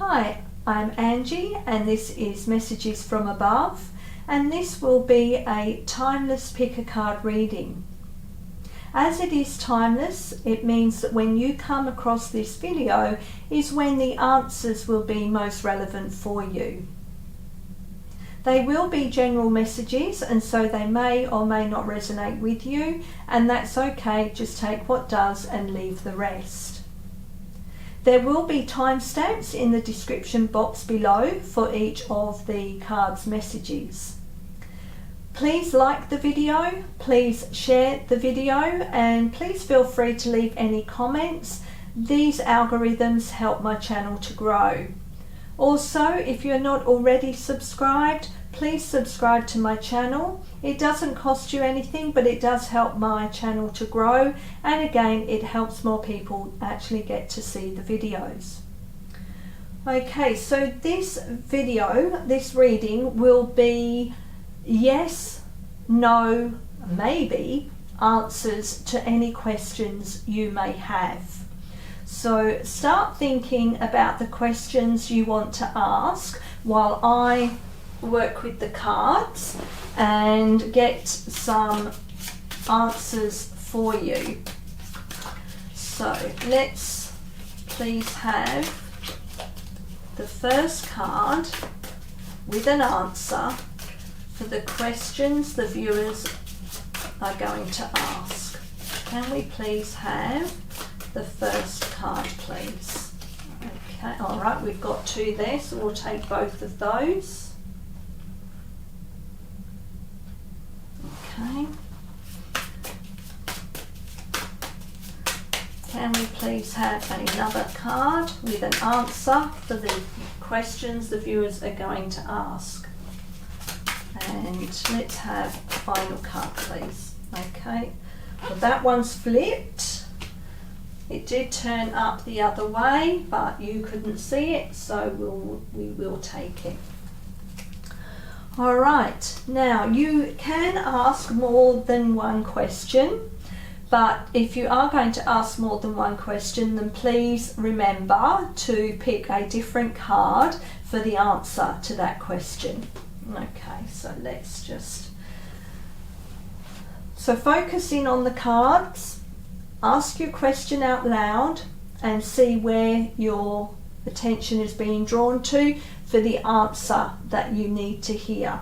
Hi, I'm Angie and this is Messages from Above, and this will be a timeless pick a card reading. As it is timeless, it means that when you come across this video is when the answers will be most relevant for you. They will be general messages, and so they may or may not resonate with you, and that's okay. Just take what does and leave the rest. There will be timestamps in the description box below for each of the cards' messages. Please like the video, please share the video, and please feel free to leave any comments. These algorithms help my channel to grow. Also, if you're not already subscribed, please subscribe to my channel. It doesn't cost you anything, but it does help my channel to grow, and again it helps more people actually get to see the videos. Okay, so this video, this reading will be yes, no, maybe answers to any questions you may have. So start thinking about the questions you want to ask while I work with the cards and get some answers for you. So let's please have the first card with an answer for the questions the viewers are going to ask. Can we please have the first card, please? Okay, all right, we've got two there, so we'll take both of those. Okay. Can we please have another card with an answer for the questions the viewers are going to ask? And let's have a final card, please. Okay, well, that one's flipped. It did turn up the other way, but you couldn't see it, so we will take it. All right, now you can ask more than one question, but if you are going to ask more than one question, then please remember to pick a different card for the answer to that question. Okay, so let's just... So focus in on the cards. Ask your question out loud and see where your attention is being drawn to for the answer that you need to hear.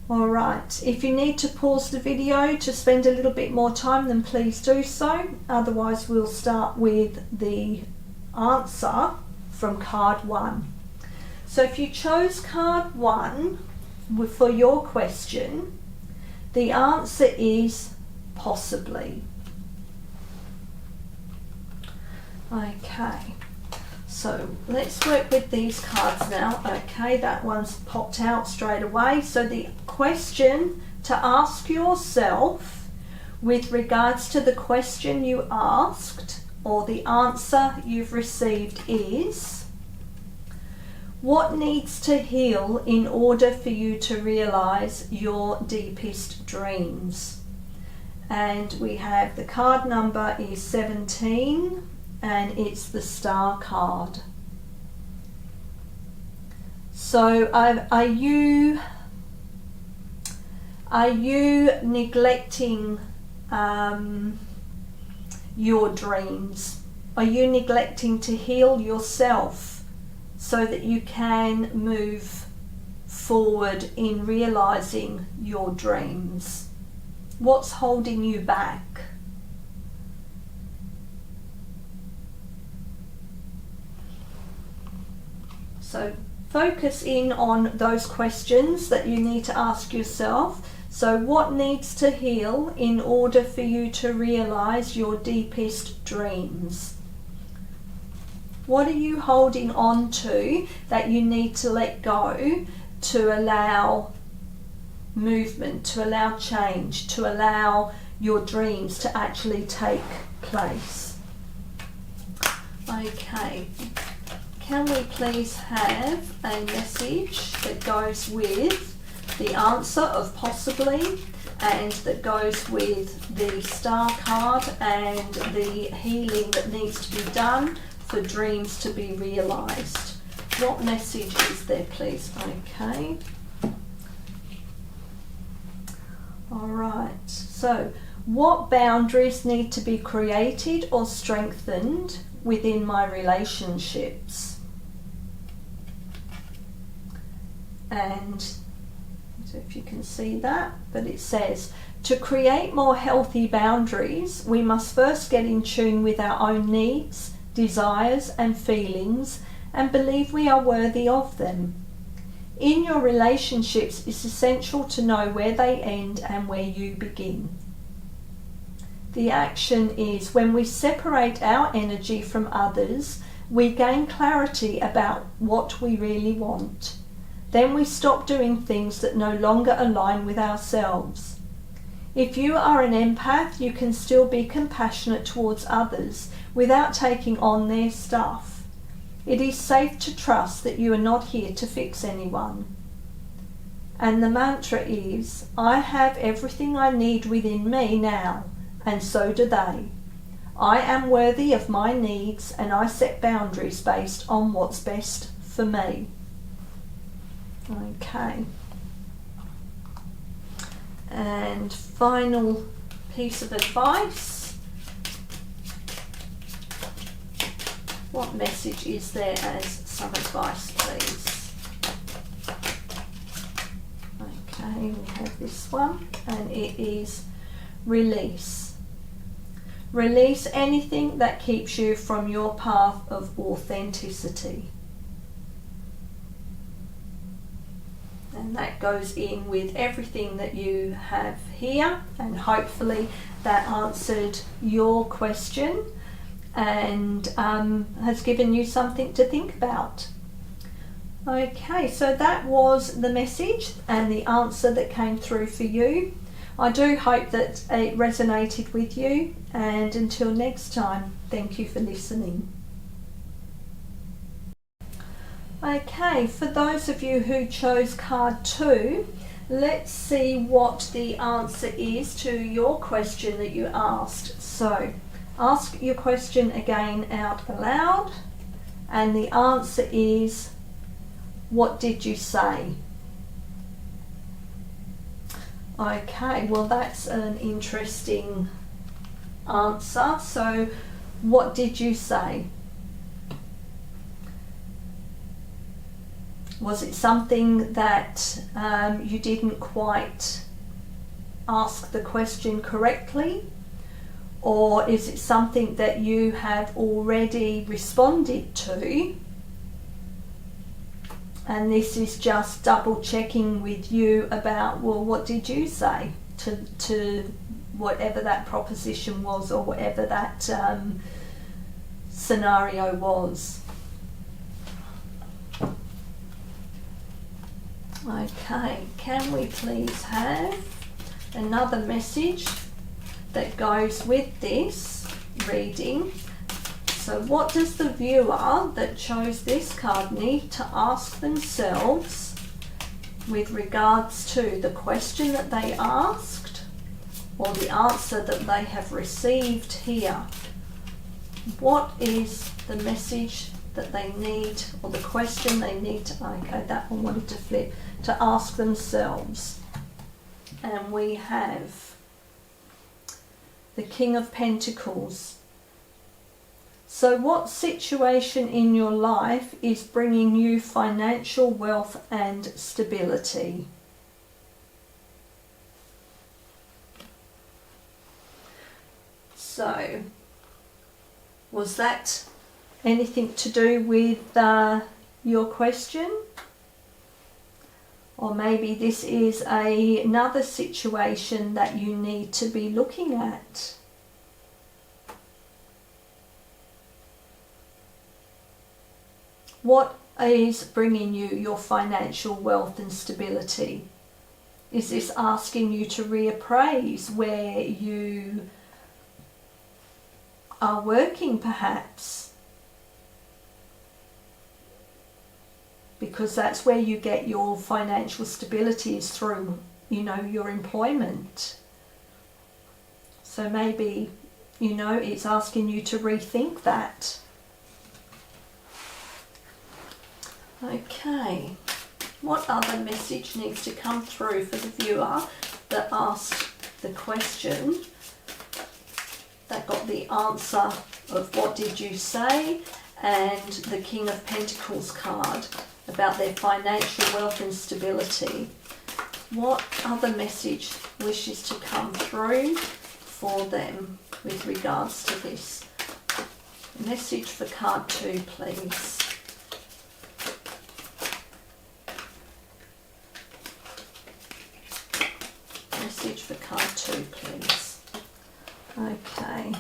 All right, if you need to pause the video to spend a little bit more time, then please do so. Otherwise, we'll start with the answer from card 1. So if you chose card 1 for your question, the answer is possibly. Okay, so let's work with these cards now. Okay, that one's popped out straight away. So the question to ask yourself with regards to the question you asked or the answer you've received is: what needs to heal in order for you to realize your deepest dreams? And we have the card number is 17. And it's the Star card. So are you neglecting your dreams? Are you neglecting to heal yourself so that you can move forward in realizing your dreams? What's holding you back? So focus in on those questions that you need to ask yourself. So what needs to heal in order for you to realize your deepest dreams? What are you holding on to that you need to let go to allow movement, to allow change, to allow your dreams to actually take place? Okay. Can we please have a message that goes with the answer of possibly, and that goes with the Star card and the healing that needs to be done for dreams to be realised. What message is there, please? Okay. All right. So, what boundaries need to be created or strengthened within my relationships? And so if you can see that, but it says, to create more healthy boundaries, we must first get in tune with our own needs, desires and feelings and believe we are worthy of them. In your relationships, it's essential to know where they end and where you begin. The action is when we separate our energy from others, we gain clarity about what we really want. Then we stop doing things that no longer align with ourselves. If you are an empath, you can still be compassionate towards others without taking on their stuff. It is safe to trust that you are not here to fix anyone. And the mantra is, I have everything I need within me now, and so do they. I am worthy of my needs and I set boundaries based on what's best for me. Okay. And final piece of advice. What message is there as some advice, please? Okay, we have this one, and it is release. Release anything that keeps you from your path of authenticity. And that goes in with everything that you have here, and hopefully that answered your question and has given you something to think about. Okay, so that was the message and the answer that came through for you. I do hope that it resonated with you, and until next time, thank you for listening. Okay, for those of you who chose card 2, let's see what the answer is to your question that you asked. So, ask your question again out aloud, and the answer is, what did you say? Okay, well that's an interesting answer. So, what did you say? Was it something that you didn't quite ask the question correctly? Or is it something that you have already responded to? And this is just double checking with you about, well, what did you say to whatever that proposition was, or whatever that scenario was. Okay, can we please have another message that goes with this reading? So what does the viewer that chose this card need to ask themselves with regards to the question that they asked or the answer that they have received here? What is the message that they need, or the question they need to, okay, that one wanted to flip, to ask themselves? And we have the King of Pentacles. So what situation in your life is bringing you financial wealth and stability? So, was that anything to do with your question? Or maybe this is another situation that you need to be looking at. What is bringing you your financial wealth and stability? Is this asking you to reappraise where you are working, perhaps? Because that's where you get your financial stability, is through, your employment. So maybe, it's asking you to rethink that. Okay, what other message needs to come through for the viewer that asked the question, that got the answer of what did you say, and the King of Pentacles card about their financial wealth and stability? What other message wishes to come through for them with regards to this? Message for card 2, please. Message for card 2, please. Okay.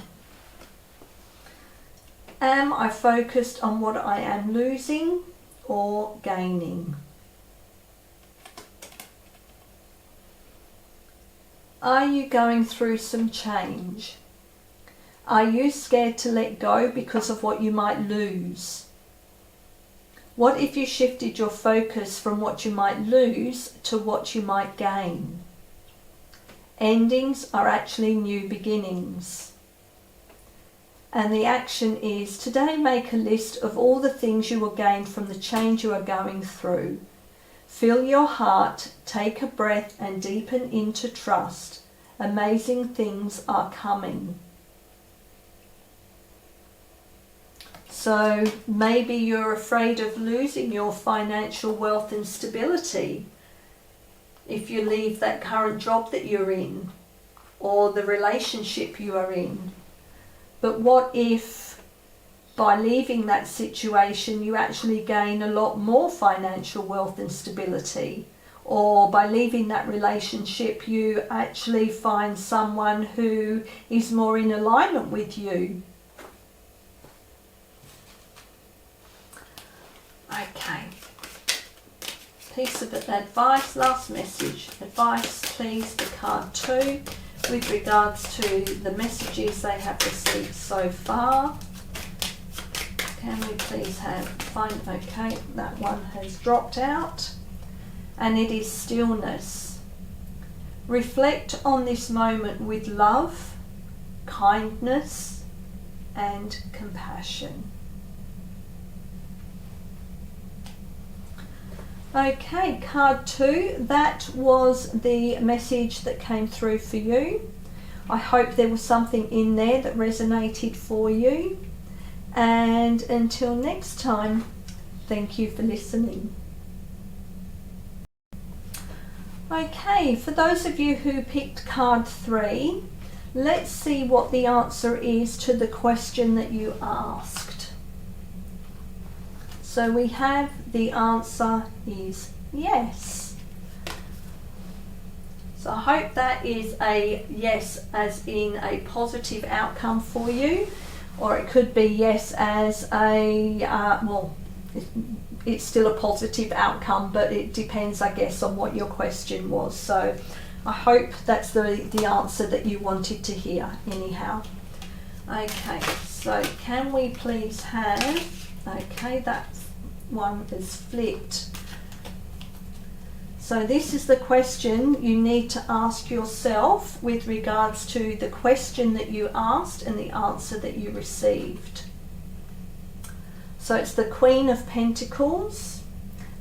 Am I focused on what I am losing or gaining? Are you going through some change? Are you scared to let go because of what you might lose? What if you shifted your focus from what you might lose to what you might gain? Endings are actually new beginnings. And the action is today make a list of all the things you will gain from the change you are going through. Fill your heart, take a breath and deepen into trust. Amazing things are coming. So maybe you're afraid of losing your financial wealth and stability if you leave that current job that you're in or the relationship you are in. But what if by leaving that situation you actually gain a lot more financial wealth and stability? Or by leaving that relationship you actually find someone who is more in alignment with you? Okay. Piece of advice, last message. Advice please for card 2 with regards to the messages they have received so far. Can we please okay, that one has dropped out. And it is stillness. Reflect on this moment with love, kindness, and compassion. Okay, card 2, that was the message that came through for you. I hope there was something in there that resonated for you. And until next time, thank you for listening. Okay, for those of you who picked card 3, let's see what the answer is to the question that you asked. So we have the answer is yes. So I hope that is a yes as in a positive outcome for you, or it could be yes as a, it's still a positive outcome, but it depends, I guess, on what your question was. So I hope that's the answer that you wanted to hear anyhow. Okay, so can we please have, okay, that one is flipped. So this is the question you need to ask yourself with regards to the question that you asked and the answer that you received. So it's the Queen of Pentacles,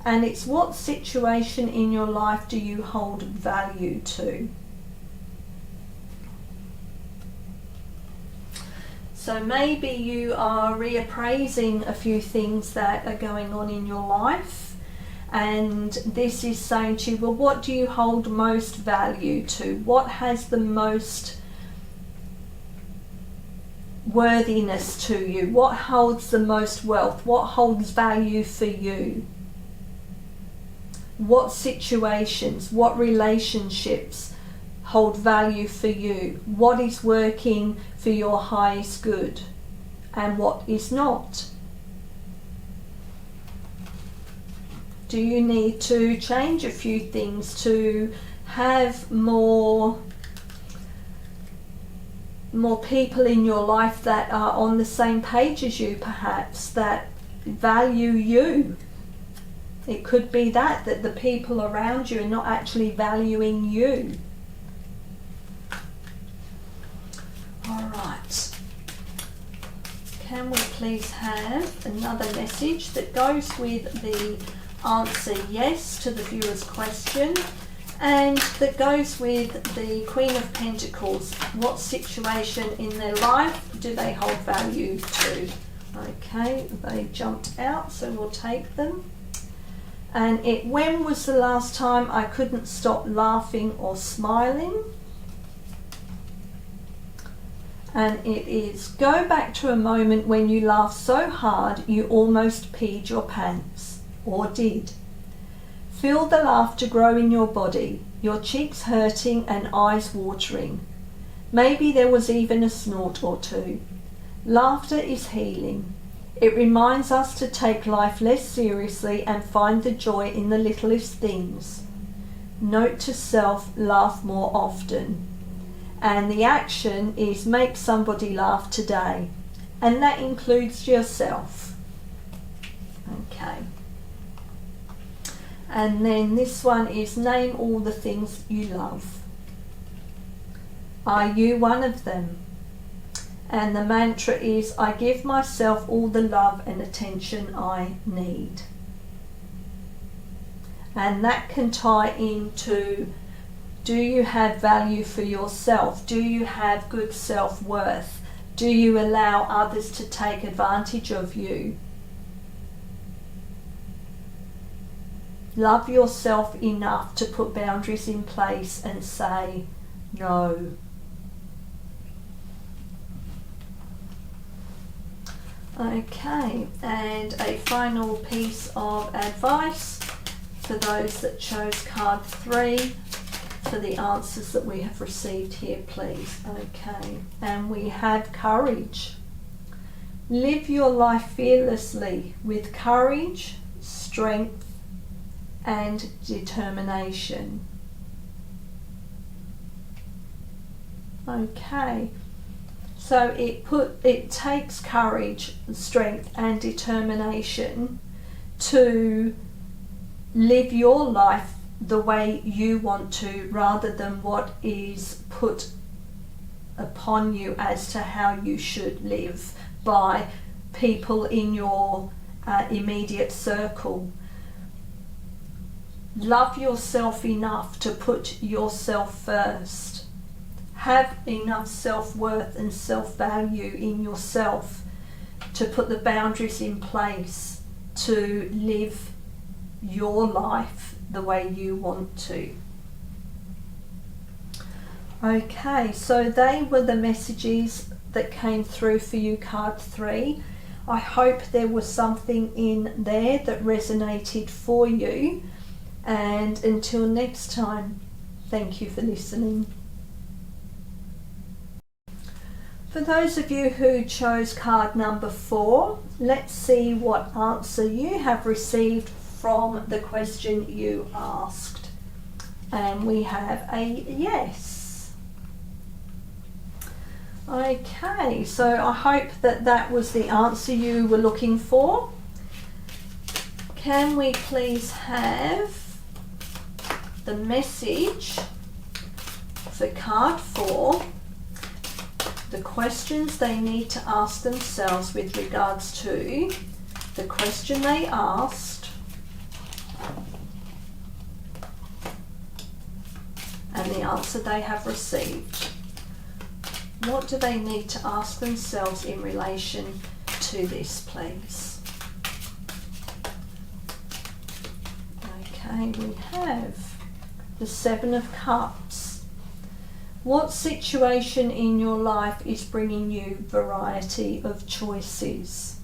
and it's what situation in your life do you hold value to? So maybe you are reappraising a few things that are going on in your life, and this is saying to you, well, what do you hold most value to? What has the most worthiness to you? What holds the most wealth? What holds value for you? What situations, what relationships hold value for you? What is working for your highest good and what is not? Do you need to change a few things to have more people in your life that are on the same page as you, perhaps, that value you? It could be that the people around you are not actually valuing you. All right. can we please have another message that goes with the answer yes to the viewer's question, and that goes with the Queen of Pentacles? What situation in their life do they hold value to? Okay, they jumped out, so we'll take them. And when was the last time I couldn't stop laughing or smiling? And it is, go back to a moment when you laughed so hard you almost peed your pants, or did. Feel the laughter grow in your body, your cheeks hurting and eyes watering. Maybe there was even a snort or two. Laughter is healing. It reminds us to take life less seriously and find the joy in the littlest things. Note to self, laugh more often. And the action is make somebody laugh today. And that includes yourself. Okay. And then this one is name all the things you love. Are you one of them? And the mantra is, I give myself all the love and attention I need. And that can tie into, do you have value for yourself? Do you have good self-worth? Do you allow others to take advantage of you? Love yourself enough to put boundaries in place and say no. Okay, and a final piece of advice for those that chose card 3 for the answers that we have received here, please. Okay, and we have courage. Live your life fearlessly with courage, strength, and determination. Okay, so it takes courage, strength, and determination to live your life the way you want to, rather than what is put upon you as to how you should live by people in your immediate circle. Love yourself enough to put yourself first. Have enough self-worth and self-value in yourself to put the boundaries in place to live your life the way you want to. Okay, so they were the messages that came through for you, card 3. I hope there was something in there that resonated for you. And until next time, thank you for listening. For those of you who chose card number 4, let's see what answer you have received from the question you asked. And we have a yes. Okay, so I hope that that was the answer you were looking for. Can we please have the message for card 4, the questions they need to ask themselves with regards to the question they asked and the answer they have received. What do they need to ask themselves in relation to this, please? Okay, we have the 7 of Cups. What situation in your life is bringing you variety of choices?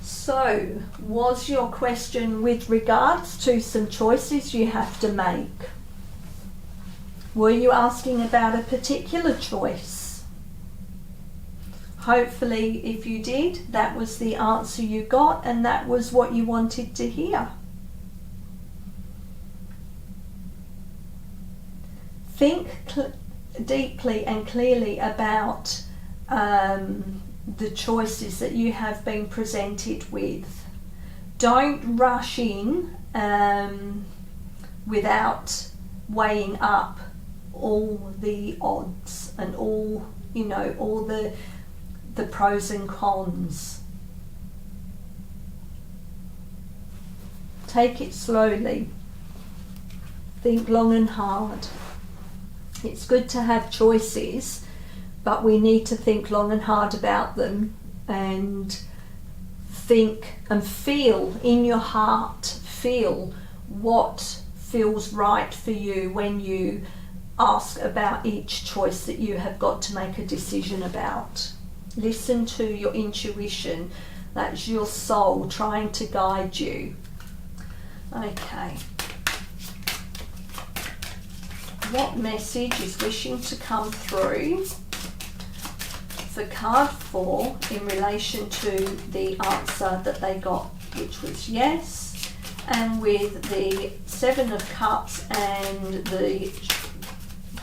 So, was your question with regards to some choices you have to make? Were you asking about a particular choice? Hopefully, if you did, that was the answer you got and that was what you wanted to hear. Think deeply and clearly about the choices that you have been presented with. Don't rush in without weighing up all the odds and all the the pros and cons. Take it slowly. Think long and hard. It's good to have choices, but we need to think long and hard about them, and think and feel in your heart, feel what feels right for you when you ask about each choice that you have got to make a decision about. Listen to your intuition. That's your soul trying to guide you. Okay. What message is wishing to come through for card 4 in relation to the answer that they got, which was yes, and with the 7 of Cups and the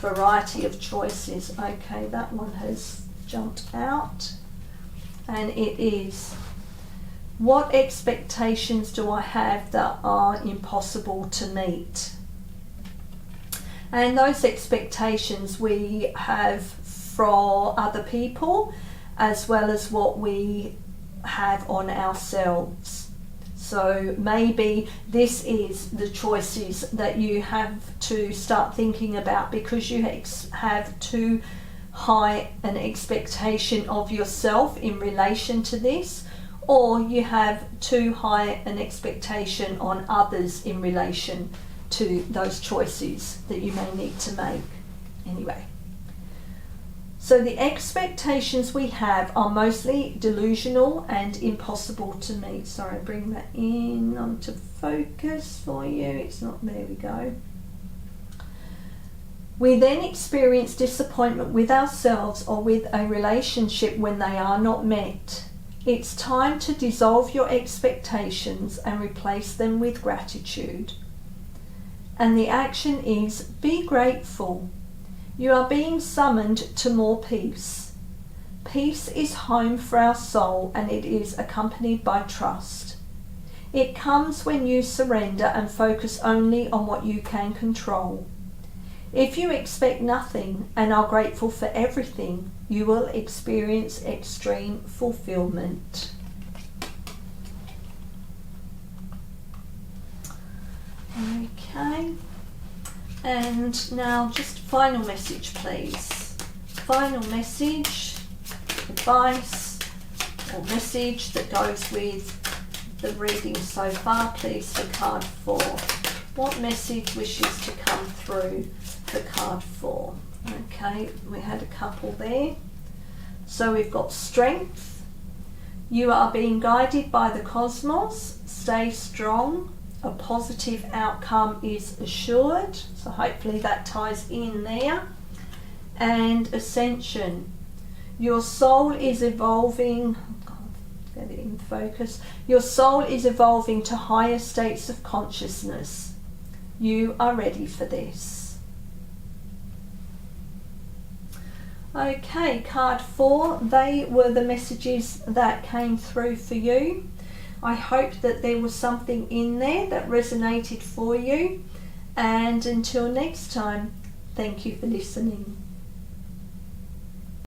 variety of choices. Okay, that one has jumped out, and it is, what expectations do I have that are impossible to meet? And those expectations we have for other people, as well as what we have on ourselves. So maybe this is the choices that you have to start thinking about, because you have too high an expectation of yourself in relation to this, or you have too high an expectation on others in relation to those choices that you may need to make. Anyway, so the expectations we have are mostly delusional and impossible to meet. Sorry, bring that in onto focus for you. It's not, there we go. We then experience disappointment with ourselves or with a relationship when they are not met. It's time to dissolve your expectations and replace them with gratitude. And the action is, be grateful. You are being summoned to more peace. Peace is home for our soul, and it is accompanied by trust. It comes when you surrender and focus only on what you can control. If you expect nothing and are grateful for everything, you will experience extreme fulfillment. Okay, and now just final message, please. Final message, advice or message that goes with the reading so far, please, for card 4. What message wishes to come through for card 4? Okay, we had a couple there. So we've got strength. You are being guided by the cosmos. Stay strong. A positive outcome is assured. So hopefully that ties in there. And ascension. Your soul is evolving. Get it in focus. Your soul is evolving to higher states of consciousness. You are ready for this. Okay, card 4, they were the messages that came through for you. I hope that there was something in there that resonated for you. And until next time, thank you for listening.